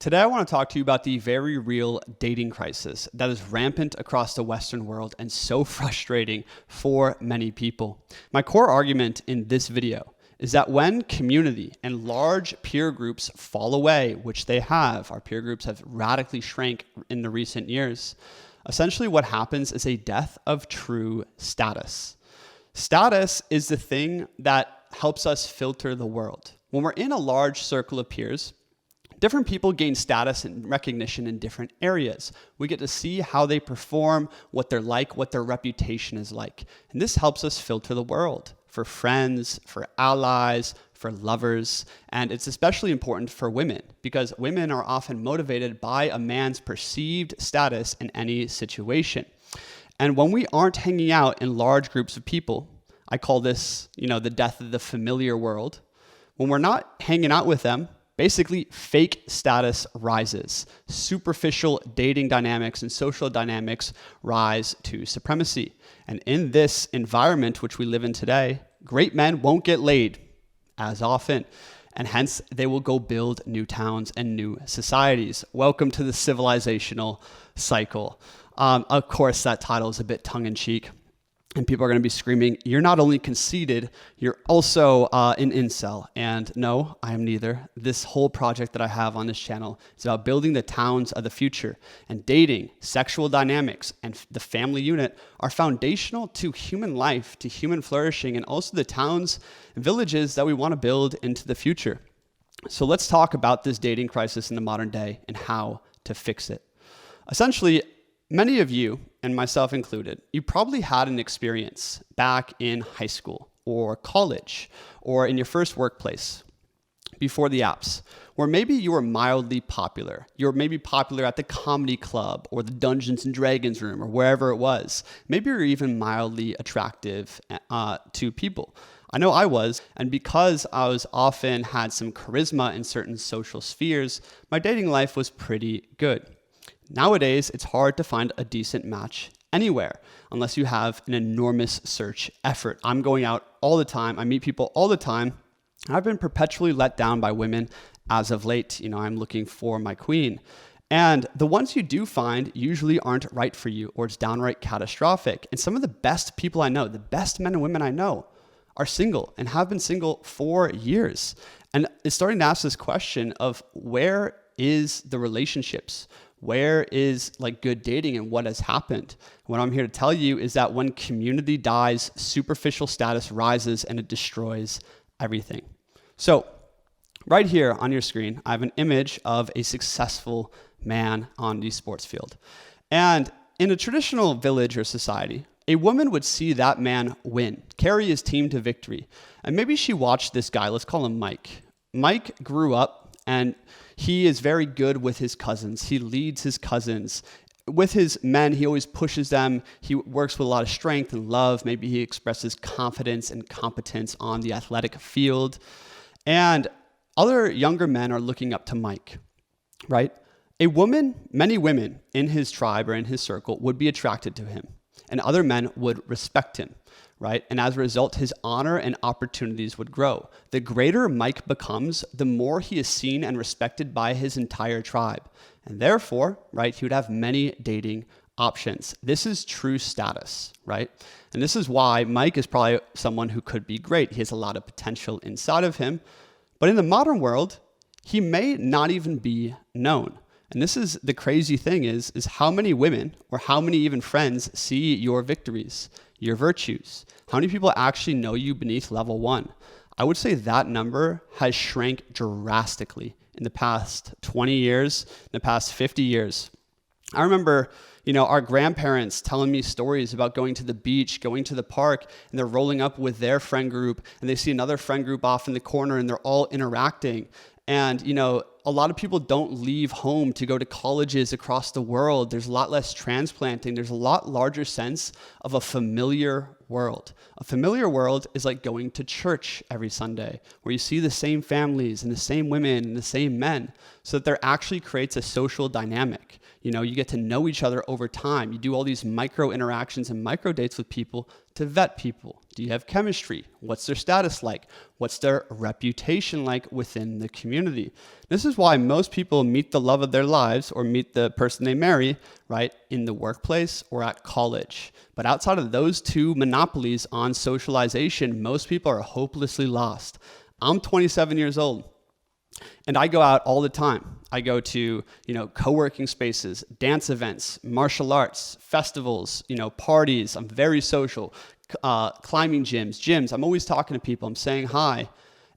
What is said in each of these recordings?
Today, I want to talk to you about the very real dating crisis that is rampant across the Western world and so frustrating for many people. My core argument in this video is that when community and large peer groups fall away, which they have, our peer groups have radically shrank in the recent years, essentially what happens is a death of true status. Status is the thing that helps us filter the world. When we're in a large circle of peers, different people gain status and recognition in different areas. We get to see how they perform, what they're like, what their reputation is like. And this helps us filter the world for friends, for allies, for lovers. And it's especially important for women because women are often motivated by a man's perceived status in any situation. And when we aren't hanging out in large groups of people, I call this, the death of the familiar world. When we're not hanging out with them, basically, fake status rises. Superficial dating dynamics and social dynamics rise to supremacy. And in this environment which we live in today, great men won't get laid as often. And hence, they will go build new towns and new societies. Welcome to the civilizational cycle. Of course, that title is a bit tongue-in-cheek. And people are going to be screaming, you're not only conceited, you're also an incel. And no, I am neither. This whole project that I have on this channel is about building the towns of the future. And dating, sexual dynamics, and the family unit are foundational to human life, to human flourishing, and also the towns and villages that we want to build into the future. So let's talk about this dating crisis in the modern day and how to fix it. Essentially, many of you, and myself included, you probably had an experience back in high school or college or in your first workplace before the apps, where maybe you were mildly popular. You were maybe popular at the comedy club or the Dungeons and Dragons room or wherever it was. Maybe you're even mildly attractive to people. I know I was, and because I was often had some charisma in certain social spheres, my dating life was pretty good. Nowadays, it's hard to find a decent match anywhere unless you have an enormous search effort. I'm going out all the time. I meet people all the time. I've been perpetually let down by women as of late. I'm looking for my queen. And the ones you do find usually aren't right for you, or it's downright catastrophic. And some of the best people I know, the best men and women I know, are single and have been single for years. And it's starting to ask this question of where is the relationships? Where is good dating and what has happened? What I'm here to tell you is that when community dies, superficial status rises and it destroys everything. So right here on your screen, I have an image of a successful man on the sports field. And in a traditional village or society, a woman would see that man win, carry his team to victory. And maybe she watched this guy, let's call him Mike. Mike grew up and he is very good with his cousins. He leads his cousins. With his men, he always pushes them. He works with a lot of strength and love. Maybe he expresses confidence and competence on the athletic field. And other younger men are looking up to Mike, right? Many women in his tribe or in his circle would be attracted to him, and other men would respect him. Right? And as a result, his honor and opportunities would grow. The greater Mike becomes, the more he is seen and respected by his entire tribe. And therefore, right, he would have many dating options. This is true status, right? And this is why Mike is probably someone who could be great. He has a lot of potential inside of him. But in the modern world, he may not even be known. And this is the crazy thing is how many women or how many even friends see your victories, your virtues. How many people actually know you beneath level 1? I would say that number has shrank drastically in the past 20 years, in the past 50 years. I remember, our grandparents telling me stories about going to the beach, going to the park, and they're rolling up with their friend group, and they see another friend group off in the corner, and they're all interacting. And, a lot of people don't leave home to go to colleges across the world. There's a lot less transplanting. There's a lot larger sense of a familiar world. A familiar world is like going to church every Sunday, where you see the same families and the same women and the same men, so that there actually creates a social dynamic. You get to know each other over time. You do all these micro interactions and micro dates with people to vet people, Do you have chemistry? What's their status like? What's their reputation like within the community? This is why most people meet the love of their lives or meet the person they marry, right, in the workplace or at college. But outside of those two monopolies on socialization, most people are hopelessly lost. I'm 27 years old. And I go out all the time. I go to, co-working spaces, dance events, martial arts, festivals, parties. I'm very social, climbing gyms. I'm always talking to people. I'm saying hi.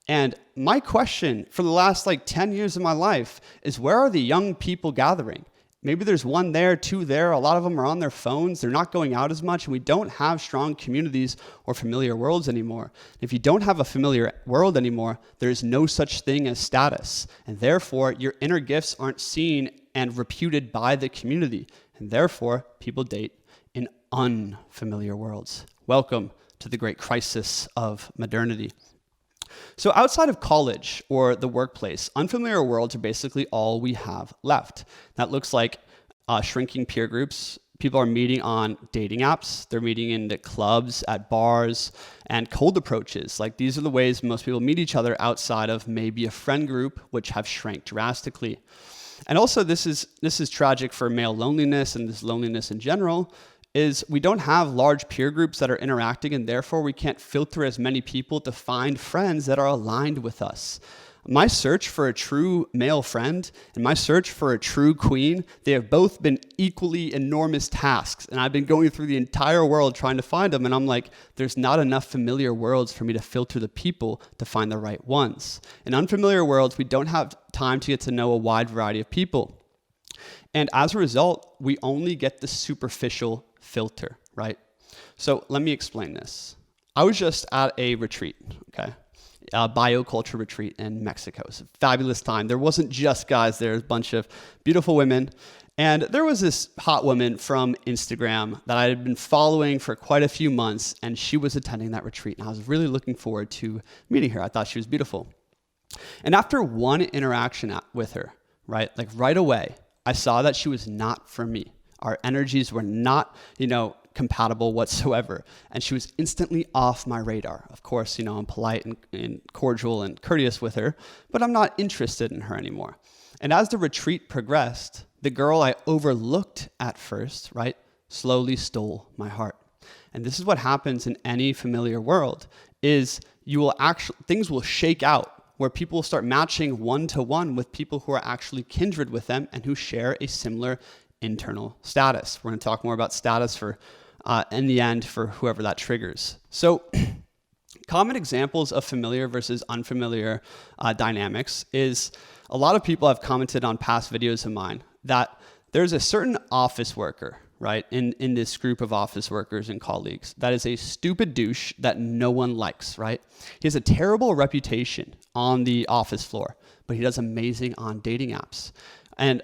And my question for the last 10 years of my life is, where are the young people gathering? Maybe there's one there, two there. A lot of them are on their phones. They're not going out as much. And we don't have strong communities or familiar worlds anymore. If you don't have a familiar world anymore, there is no such thing as status. And therefore, your inner gifts aren't seen and reputed by the community. And therefore, people date in unfamiliar worlds. Welcome to the great crisis of modernity. So outside of college or the workplace, unfamiliar worlds are basically all we have left. That looks like shrinking peer groups. People are meeting on dating apps. They're meeting in the clubs, at bars, and cold approaches. These are the ways most people meet each other outside of maybe a friend group, which have shrank drastically. And also this is tragic for male loneliness and this loneliness in general, is we don't have large peer groups that are interacting, and therefore we can't filter as many people to find friends that are aligned with us. My search for a true male friend and my search for a true queen, they have both been equally enormous tasks. And I've been going through the entire world trying to find them. And I'm like, there's not enough familiar worlds for me to filter the people to find the right ones. In unfamiliar worlds, we don't have time to get to know a wide variety of people. And as a result, we only get the superficial filter, right? So let me explain this. I was just at a retreat, okay? A bioculture retreat in Mexico. It was a fabulous time. There wasn't just guys, there was a bunch of beautiful women. And there was this hot woman from Instagram that I had been following for quite a few months, and she was attending that retreat. And I was really looking forward to meeting her. I thought she was beautiful. And after one interaction with her, right away, I saw that she was not for me. Our energies were not, compatible whatsoever. And she was instantly off my radar. Of course, I'm polite and cordial and courteous with her, but I'm not interested in her anymore. And as the retreat progressed, the girl I overlooked at first, right, slowly stole my heart. And this is what happens in any familiar world, is things will shake out where people will start matching one-to-one with people who are actually kindred with them and who share a similar internal status. We're going to talk more about status in the end for whoever that triggers. So common examples of familiar versus unfamiliar dynamics is a lot of people have commented on past videos of mine that there's a certain office worker, right, in this group of office workers and colleagues that is a stupid douche that no one likes, right? He has a terrible reputation on the office floor, but he does amazing on dating apps. And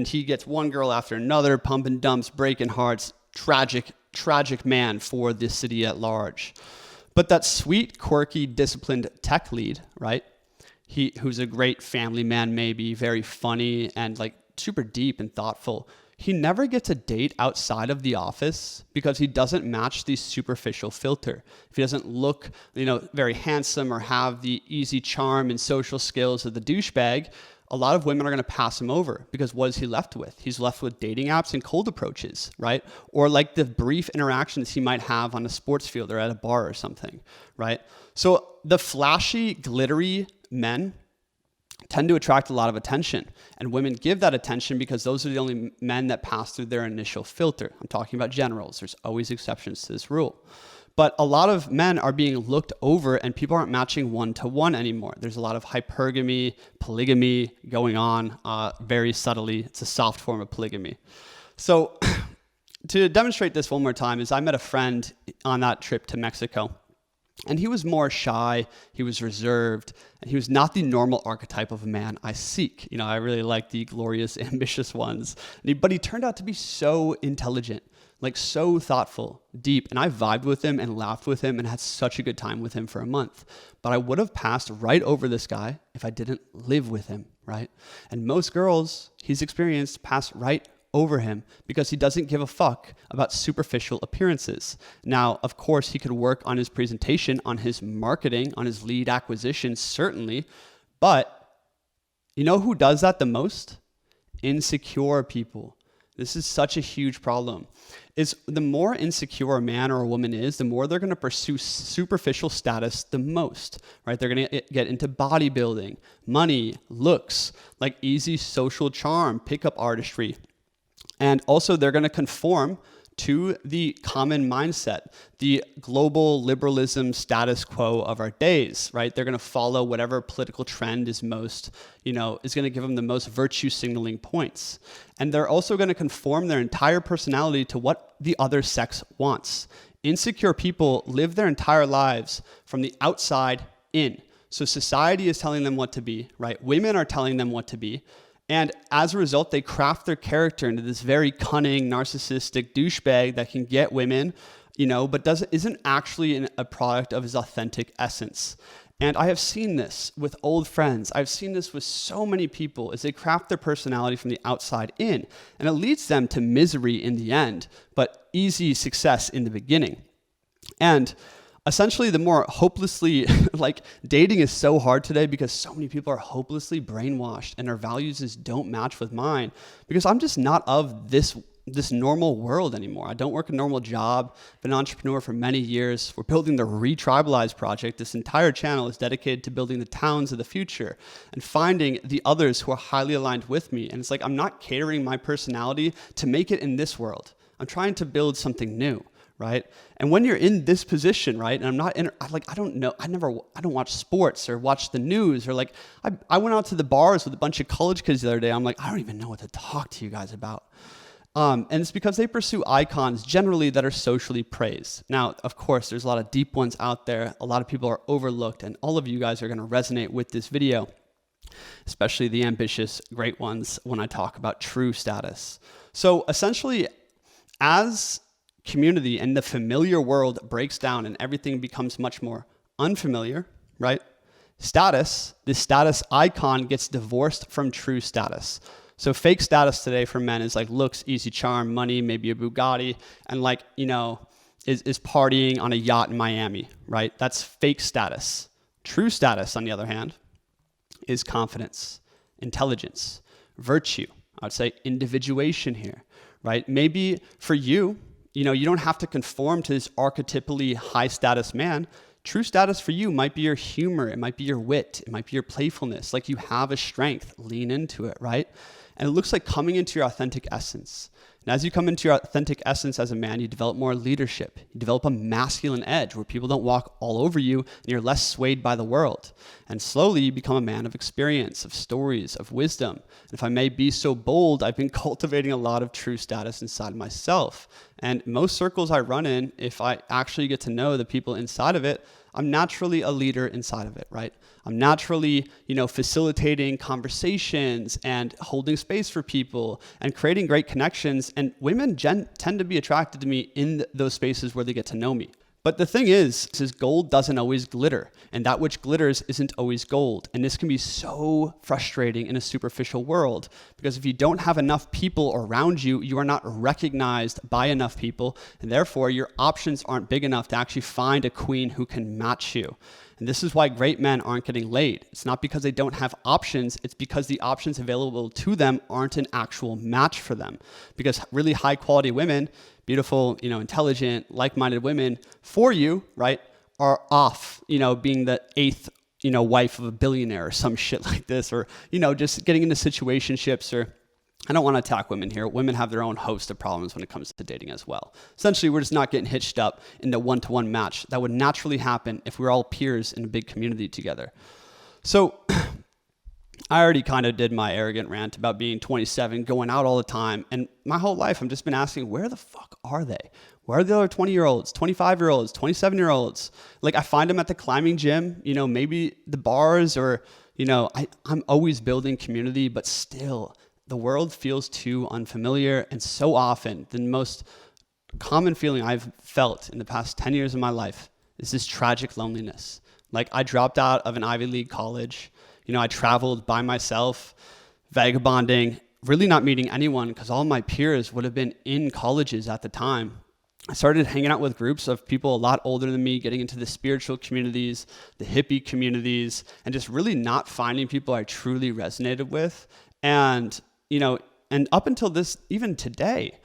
he gets one girl after another, pumping dumps, breaking hearts, tragic man for the city at large. But that sweet, quirky, disciplined tech lead, right? Who's a great family man, maybe very funny and super deep and thoughtful. He never gets a date outside of the office because he doesn't match the superficial filter. If he doesn't look, very handsome or have the easy charm and social skills of the douchebag, a lot of women are going to pass him over because what is he left with? He's left with dating apps and cold approaches, right? Or the brief interactions he might have on a sports field or at a bar or something, right? So the flashy, glittery men tend to attract a lot of attention, and women give that attention because those are the only men that pass through their initial filter. I'm talking about generals. There's always exceptions to this rule. But a lot of men are being looked over and people aren't matching one-to-one anymore. There's a lot of hypergamy, polygamy going on very subtly. It's a soft form of polygamy. So to demonstrate this one more time is I met a friend on that trip to Mexico. And he was more shy, he was reserved, and he was not the normal archetype of a man I seek. I really like the glorious, ambitious ones. But he turned out to be so intelligent, so thoughtful, deep. And I vibed with him and laughed with him and had such a good time with him for a month. But I would have passed right over this guy if I didn't live with him, right? And most girls he's experienced pass right over him because he doesn't give a fuck about superficial appearances. Now, of course, he could work on his presentation, on his marketing, on his lead acquisition, certainly. But you know who does that the most? Insecure people. This is such a huge problem. Is the more insecure a man or a woman is, the more they're going to pursue superficial status the most, right? They're going to get into bodybuilding, money, looks, like easy social charm, pickup artistry. And also they're going to conform to the common mindset, the global liberalism status quo of our days, right? They're going to follow whatever political trend is most, is going to give them the most virtue signaling points. And they're also going to conform their entire personality to what the other sex wants. Insecure people live their entire lives from the outside in. So society is telling them what to be, right? Women are telling them what to be. And as a result, they craft their character into this very cunning, narcissistic douchebag that can get women, but isn't actually a product of his authentic essence. And I have seen this with old friends. I've seen this with so many people as they craft their personality from the outside in. And it leads them to misery in the end, but easy success in the beginning. And essentially, the more hopelessly, dating is so hard today because so many people are hopelessly brainwashed and their values just don't match with mine because I'm just not of this normal world anymore. I don't work a normal job, been an entrepreneur for many years. We're building the ReTribalize project. This entire channel is dedicated to building the towns of the future and finding the others who are highly aligned with me. And it's like, I'm not catering my personality to make it in this world. I'm trying to build something new. Right? And when you're in this position, right? And I'm not in, I don't know, I don't watch sports or watch the news or I went out to the bars with a bunch of college kids the other day. I'm like, I don't even know what to talk to you guys about. And it's because they pursue icons generally that are socially praised. Now, of course, there's a lot of deep ones out there. A lot of people are overlooked and all of you guys are going to resonate with this video, especially the ambitious, great ones when I talk about true status. So essentially, as community and the familiar world breaks down and everything becomes much more unfamiliar, right? Status, this status icon gets divorced from true status. So fake status today for men is like looks, easy charm, money, maybe a Bugatti, and is partying on a yacht in Miami, right? That's fake status. True status, on the other hand, is confidence, intelligence, virtue. I would say individuation here, right? Maybe for you, you don't have to conform to this archetypally high status man. True status for you might be your humor. It might be your wit. It might be your playfulness. Like you have a strength, lean into it, right? And it looks like coming into your authentic essence. And as you come into your authentic essence as a man, you develop more leadership. You develop a masculine edge where people don't walk all over you and you're less swayed by the world. And slowly you become a man of experience, of stories, of wisdom. And if I may be so bold, I've been cultivating a lot of true status inside myself. And most circles I run in, if I actually get to know the people inside of it, I'm naturally a leader inside of it, right? I'm naturally, facilitating conversations and holding space for people and creating great connections. And women tend to be attracted to me in those spaces where they get to know me. But the thing is gold doesn't always glitter, and that which glitters isn't always gold. And this can be so frustrating in a superficial world, because if you don't have enough people around you, you are not recognized by enough people, and therefore your options aren't big enough to actually find a queen who can match you. And this is why great men aren't getting laid. It's not because they don't have options, it's because the options available to them aren't an actual match for them. Because really high quality women, beautiful, intelligent, like-minded women for you, right, are off, being the eighth, wife of a billionaire or some shit like this, or, just getting into situationships. Or I don't want to attack women here. Women have their own host of problems when it comes to dating as well. Essentially, we're just not getting hitched up in the one-to-one match that would naturally happen if we were all peers in a big community together. So I already kind of did my arrogant rant about being 27, going out all the time. And my whole life, I've just been asking, where the fuck are they? Where are the other 20-year-olds, 25-year-olds, 27-year-olds? Like, I find them at the climbing gym, maybe the bars, or, I'm always building community, but still, the world feels too unfamiliar. And so often, the most common feeling I've felt in the past 10 years of my life is this tragic loneliness. Like, I dropped out of an Ivy League college. I traveled by myself, vagabonding really not meeting anyone because all my peers would have been in colleges at the time. I started hanging out with groups of people a lot older than me, getting into the spiritual communities, the hippie communities, and just really not finding people I truly resonated with. And, and up until this, even today,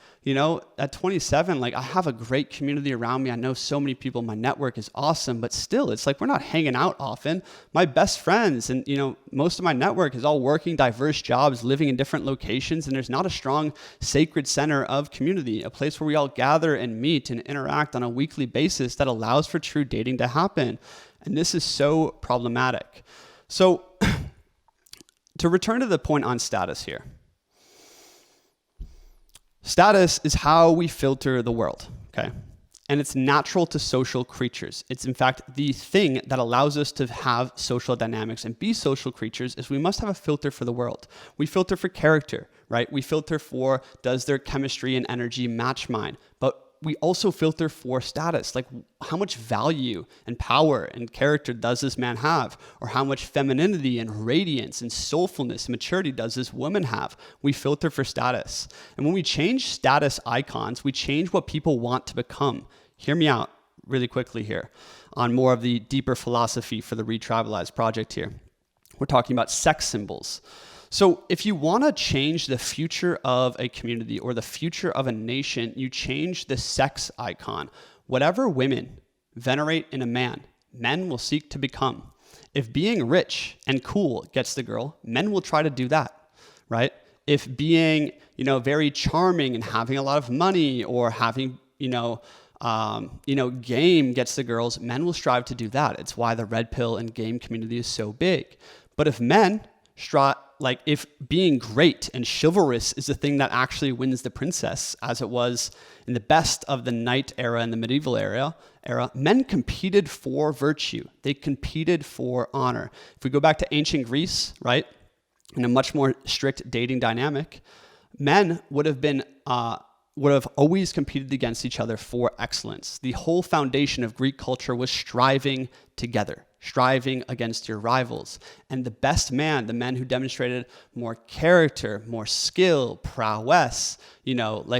at 27, like I have a great community around me. I know so many people. My network is awesome, but still, it's like we're not hanging out often. My best friends and, most of my network is all working diverse jobs, living in different locations, and there's not a strong sacred center of community, a place where we all gather and meet and interact on a weekly basis that allows for true dating to happen. And this is so problematic. So to return to the point on status here, status is how we filter the world, okay? And it's natural to social creatures. It's in fact the thing that allows us to have social dynamics and be social creatures is we must have a filter for the world. We filter for character, right? We filter for, does their chemistry and energy match mine? But we also filter for status, like how much value and power and character does this man have? Or how much femininity and radiance and soulfulness and maturity does this woman have? We filter for status. And when we change status icons, we change what people want to become. Hear me out really quickly here on more of the deeper philosophy for the ReTribalize project here. We're talking about sex symbols. So if you want to change the future of a community or the future of a nation, you change the sex icon. Whatever women venerate in a man, men will seek to become. If being rich and cool gets the girl, men will try to do that, right? If being, very charming and having a lot of money or having, game gets the girls, men will strive to do that. It's why the red pill and game community is so big. But if men if being great and chivalrous is the thing that actually wins the princess, as it was in the best of the knight era and the medieval era, men competed for virtue. They competed for honor. If we go back to ancient Greece, right, in a much more strict dating dynamic, men would have always competed against each other for excellence. The whole foundation of Greek culture was striving together, striving against your rivals. And the best man, the men who demonstrated more character, more skill, prowess,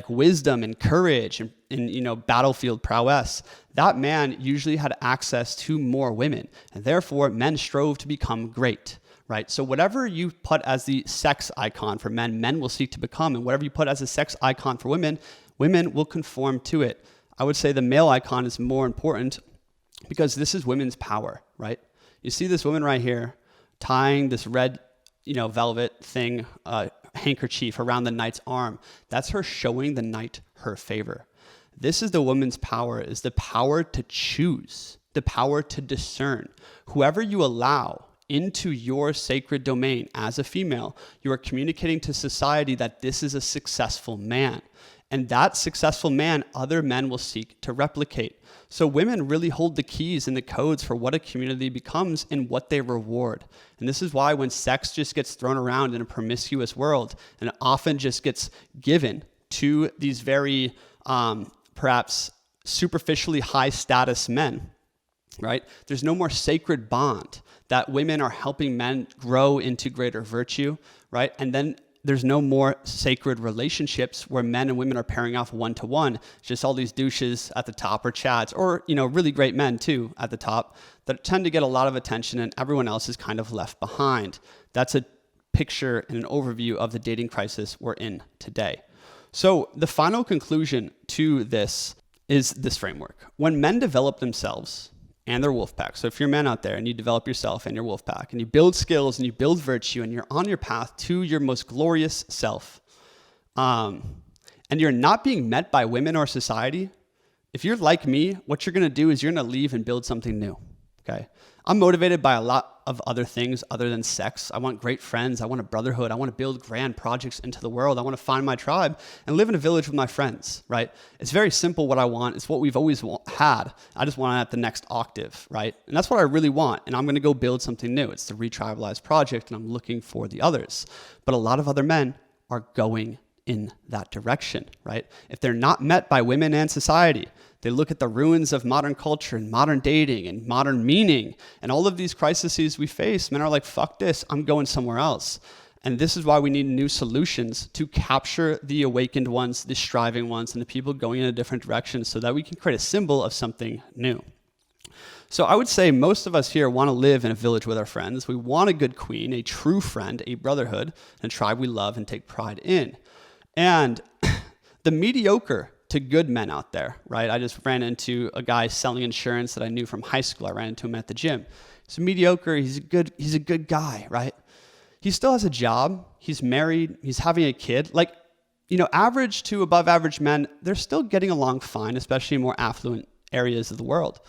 wisdom and courage and battlefield prowess, that man usually had access to more women. And therefore, men strove to become great. Right? So whatever you put as the sex icon for men, men will seek to become. And whatever you put as a sex icon for women, women will conform to it. I would say the male icon is more important because this is women's power, right? You see this woman right here tying this red, velvet thing, handkerchief around the knight's arm. That's her showing the knight her favor. This is the woman's power, is the power to choose, the power to discern. Whoever you allow into your sacred domain as a female, you are communicating to society that this is a successful man. And that successful man, other men will seek to replicate. So women really hold the keys and the codes for what a community becomes and what they reward. And this is why when sex just gets thrown around in a promiscuous world, and it often just gets given to these very, perhaps superficially high status men, right? There's no more sacred bond that women are helping men grow into greater virtue, right? And then there's no more sacred relationships where men and women are pairing off one-to-one. It's just all these douches at the top or chads or, really great men too at the top that tend to get a lot of attention and everyone else is kind of left behind. That's a picture and an overview of the dating crisis we're in today. So the final conclusion to this is this framework. When men develop themselves and their wolf pack. So if you're a man out there and you develop yourself and your wolf pack and you build skills and you build virtue and you're on your path to your most glorious self, and you're not being met by women or society, if you're like me, what you're going to do is you're going to leave and build something new. Okay. I'm motivated by a lot of other things other than sex. I want great friends. I want a brotherhood. I want to build grand projects into the world. I want to find my tribe and live in a village with my friends, right? It's very simple what I want. It's what we've always had. I just want it at the next octave, right? And that's what I really want. And I'm going to go build something new. It's the ReTribalize project, and I'm looking for the others. But a lot of other men are going in that direction, right? If they're not met by women and society, they look at the ruins of modern culture and modern dating and modern meaning and all of these crises we face. Men are like, fuck this, I'm going somewhere else. And this is why we need new solutions to capture the awakened ones, the striving ones, and the people going in a different direction so that we can create a symbol of something new. So I would say most of us here want to live in a village with our friends. We want a good queen, a true friend, a brotherhood, and a tribe we love and take pride in. And the mediocre to good men out there, right? I just ran into a guy selling insurance that I knew from high school. I ran into him at the gym. He's mediocre. He's a good guy, right? He still has a job. He's married. He's having a kid. Like, average to above average men, they're still getting along fine, especially in more affluent areas of the world.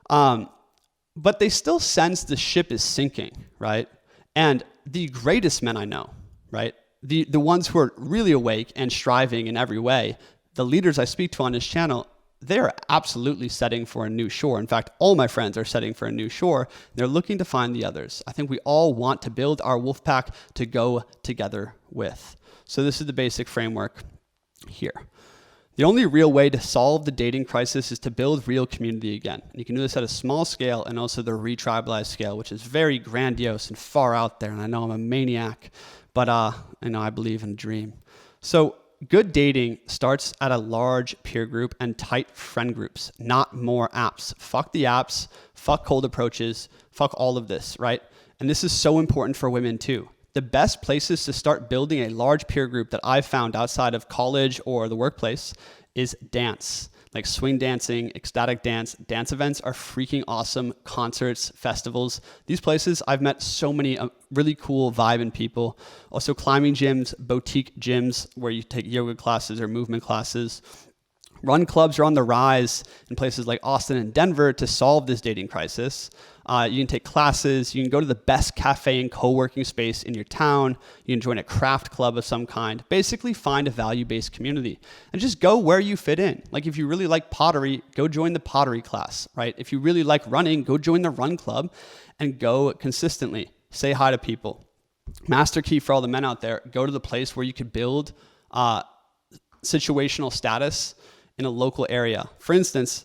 But they still sense the ship is sinking, right? And the greatest men I know, right? The ones who are really awake and striving in every way, the leaders I speak to on this channel, they're absolutely setting for a new shore. In fact, all my friends are setting for a new shore. They're looking to find the others. I think we all want to build our wolf pack to go together with. So this is the basic framework here. The only real way to solve the dating crisis is to build real community again. And you can do this at a small scale and also the ReTribalize scale, which is very grandiose and far out there. And I know I'm a maniac, but I believe in a dream. So good dating starts at a large peer group and tight friend groups, not more apps. Fuck the apps, fuck cold approaches, fuck all of this, right? And this is so important for women too. The best places to start building a large peer group that I've found outside of college or the workplace is dance. Like swing dancing, ecstatic dance events are freaking awesome. Concerts, festivals. These places, I've met so many really cool vibing people. Also climbing gyms, boutique gyms where you take yoga classes or movement classes. Run clubs are on the rise in places like Austin and Denver to solve this dating crisis. You can take classes. You can go to the best cafe and co-working space in your town. You can join a craft club of some kind. Basically, find a value-based community and just go where you fit in. Like if you really like pottery, go join the pottery class, right? If you really like running, go join the run club and go consistently. Say hi to people. Master key for all the men out there, go to the place where you could build situational status in a local area. For instance,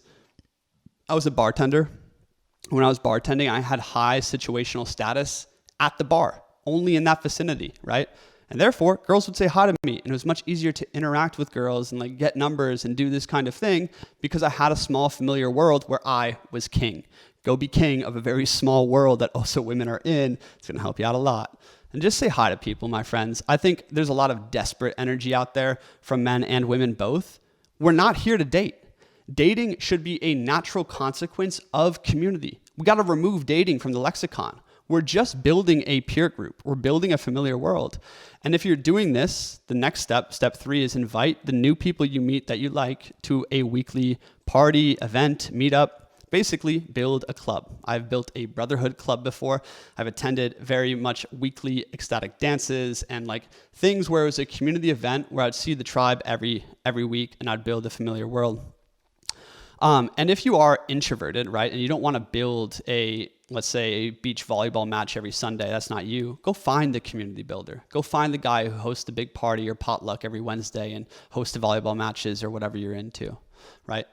I was a bartender. When I was bartending, I had high situational status at the bar, only in that vicinity, right? And therefore, girls would say hi to me, and it was much easier to interact with girls and like get numbers and do this kind of thing because I had a small familiar world where I was king. Go be king of a very small world that also women are in. It's gonna help you out a lot. And just say hi to people, my friends. I think there's a lot of desperate energy out there from men and women both. We're not here to date. Dating should be a natural consequence of community. We got to remove dating from the lexicon. We're just building a peer group. We're building a familiar world. And if you're doing this, the next step, step 3, is invite the new people you meet that you like to a weekly party, event, meetup. Basically, build a club. I've built a brotherhood club before. I've attended very much weekly ecstatic dances and like things where it was a community event where I'd see the tribe every week and I'd build a familiar world. And if you are introverted, right, and you don't want to build let's say a beach volleyball match every Sunday, that's not you, go find the community builder. Go find the guy who hosts a big party or potluck every Wednesday and hosts the volleyball matches or whatever you're into, right?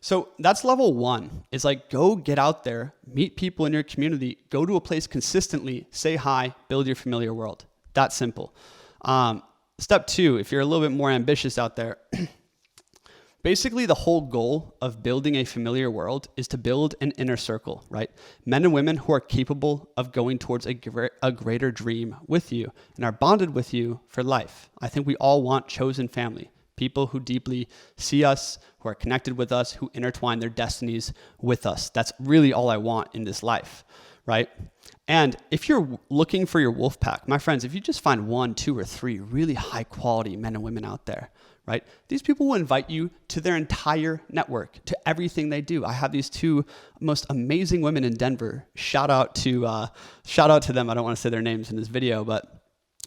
So that's level 1, is like go get out there, meet people in your community, go to a place consistently, say hi, build your familiar world. That simple. Step 2, if you're a little bit more ambitious out there, basically the whole goal of building a familiar world is to build an inner circle, right? Men and women who are capable of going towards a greater dream with you and are bonded with you for life. I think we all want chosen family. People who deeply see us, who are connected with us, who intertwine their destinies with us. That's really all I want in this life, right? And if you're looking for your wolf pack, my friends, if you just find 1, 2, or 3 really high quality men and women out there, right? These people will invite you to their entire network, to everything they do. I have these 2 most amazing women in Denver. Shout out to them. I don't want to say their names in this video, but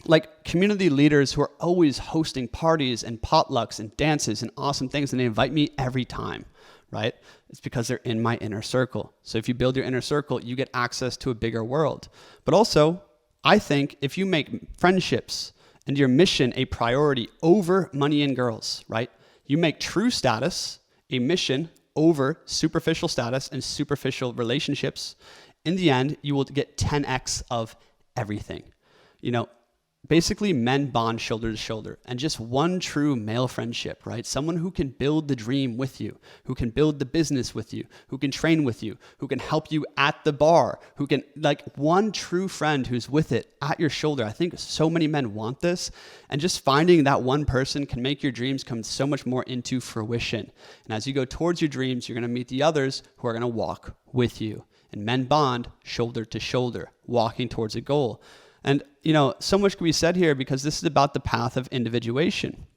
like community leaders who are always hosting parties and potlucks and dances and awesome things, and they invite me every time, right? It's because they're in my inner circle. So if you build your inner circle, you get access to a bigger world. But also, I think if you make friendships and your mission a priority over money and girls, right? You make true status a mission over superficial status and superficial relationships. In the end, you will get 10x of everything. basically men bond shoulder to shoulder, and just one true male friendship, right? Someone who can build the dream with you, who can build the business with you, who can train with you, who can help you at the bar, who can, like, one true friend who's with it at your shoulder. I think so many men want this, and just finding that one person can make your dreams come so much more into fruition. And as you go towards your dreams, you're going to meet the others who are going to walk with you. And men bond shoulder to shoulder, walking towards a goal. And, so much can be said here because this is about the path of individuation,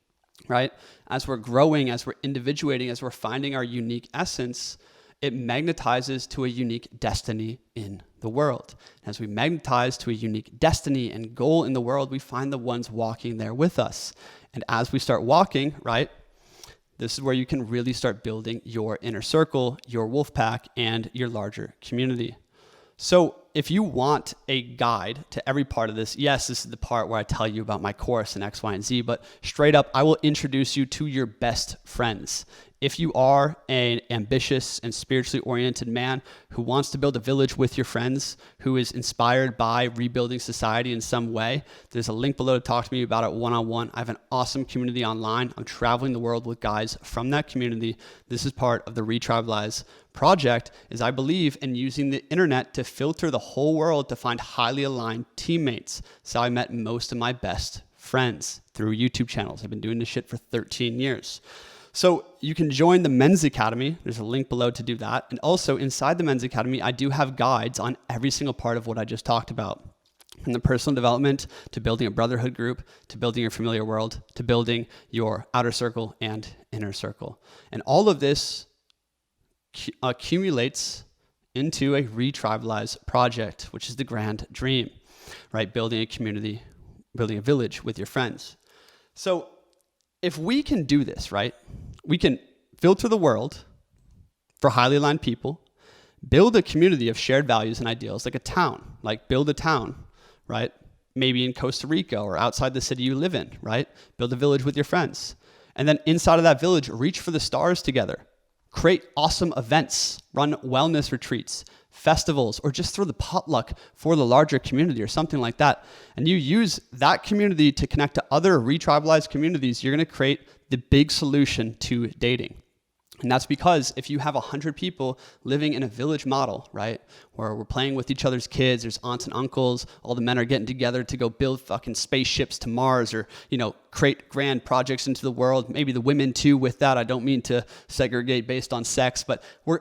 right? As we're growing, as we're individuating, as we're finding our unique essence, it magnetizes to a unique destiny in the world. And as we magnetize to a unique destiny and goal in the world, we find the ones walking there with us. And as we start walking, right, this is where you can really start building your inner circle, your wolf pack, and your larger community. So if you want a guide to every part of this, yes, this is the part where I tell you about my course and X, Y, and Z, but straight up, I will introduce you to your best friends. If you are an ambitious and spiritually oriented man who wants to build a village with your friends, who is inspired by rebuilding society in some way, there's a link below to talk to me about it one-on-one. I have an awesome community online. I'm traveling the world with guys from that community. This is part of the ReTribalize project, is I believe in using the internet to filter the whole world to find highly aligned teammates. So I met most of my best friends through YouTube channels. I've been doing this shit for 13 years. So you can join the Men's Academy. There's a link below to do that. And also inside the Men's Academy, I do have guides on every single part of what I just talked about. From the personal development to building a brotherhood group, to building your familiar world, to building your outer circle and inner circle. And all of this accumulates into a ReTribalize project, which is the grand dream, right? Building a community, building a village with your friends. So if we can do this, right, we can filter the world for highly aligned people, build a community of shared values and ideals, like a town, like build a town, right? Maybe in Costa Rica or outside the city you live in, right? Build a village with your friends. And then inside of that village, reach for the stars together. Create awesome events, run wellness retreats, festivals, or just throw the potluck for the larger community or something like that. And you use that community to connect to other ReTribalize communities. You're going to create the big solution to dating. And that's because if you have 100 people living in a village model, right, where we're playing with each other's kids, there's aunts and uncles, all the men are getting together to go build fucking spaceships to Mars or, create grand projects into the world, maybe the women too with that. I don't mean to segregate based on sex, but we're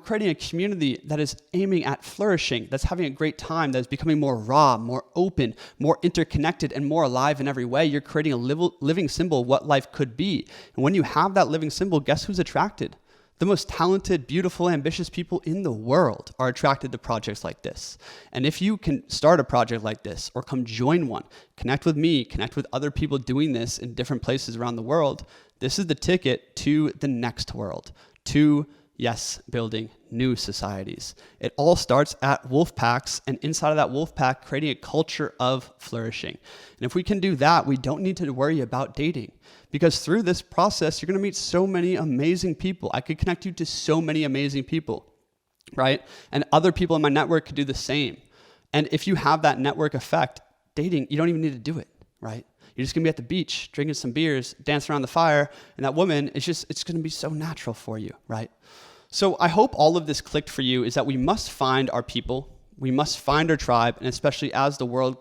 creating a community that is aiming at flourishing, that's having a great time, that's becoming more raw, more open, more interconnected, and more alive in every way. You're creating a living symbol of what life could be. And when you have that living symbol, guess who's attracted? The most talented, beautiful, ambitious people in the world are attracted to projects like this. And if you can start a project like this or come join one, connect with me, connect with other people doing this in different places around the world, this is the ticket to the next world, to, yes, building new societies. It all starts at wolf packs, and inside of that wolf pack, creating a culture of flourishing. And if we can do that, we don't need to worry about dating. Because through this process, you're going to meet so many amazing people. I could connect you to so many amazing people, right? And other people in my network could do the same. And if you have that network effect, dating, you don't even need to do it, right? You're just going to be at the beach, drinking some beers, dancing around the fire, and that woman, it's going to be so natural for you, right? So I hope all of this clicked for you, is that we must find our people, we must find our tribe, and especially as the world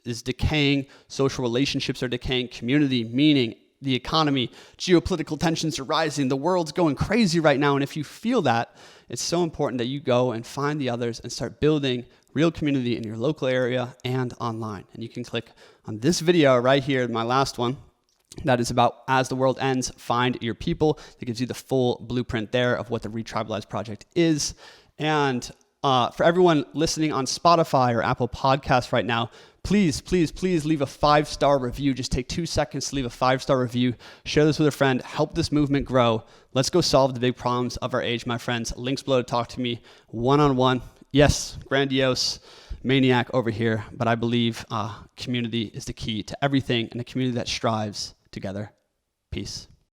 is decaying, social relationships are decaying, community, meaning, the economy, geopolitical tensions are rising, the world's going crazy right now, and if you feel that, it's so important that you go and find the others and start building real community in your local area and online. And you can click on this video right here, my last one, that is about as the world ends, find your people. That gives you the full blueprint there of what the ReTribalize project is. And for everyone listening on Spotify or Apple Podcasts right now, please, please, please leave a 5-star review. Just take 2 seconds to leave a 5-star review. Share this with a friend. Help this movement grow. Let's go solve the big problems of our age, my friends. Links below to talk to me one-on-one. Yes, grandiose maniac over here, but I believe community is the key to everything, and a community that strives together. Peace.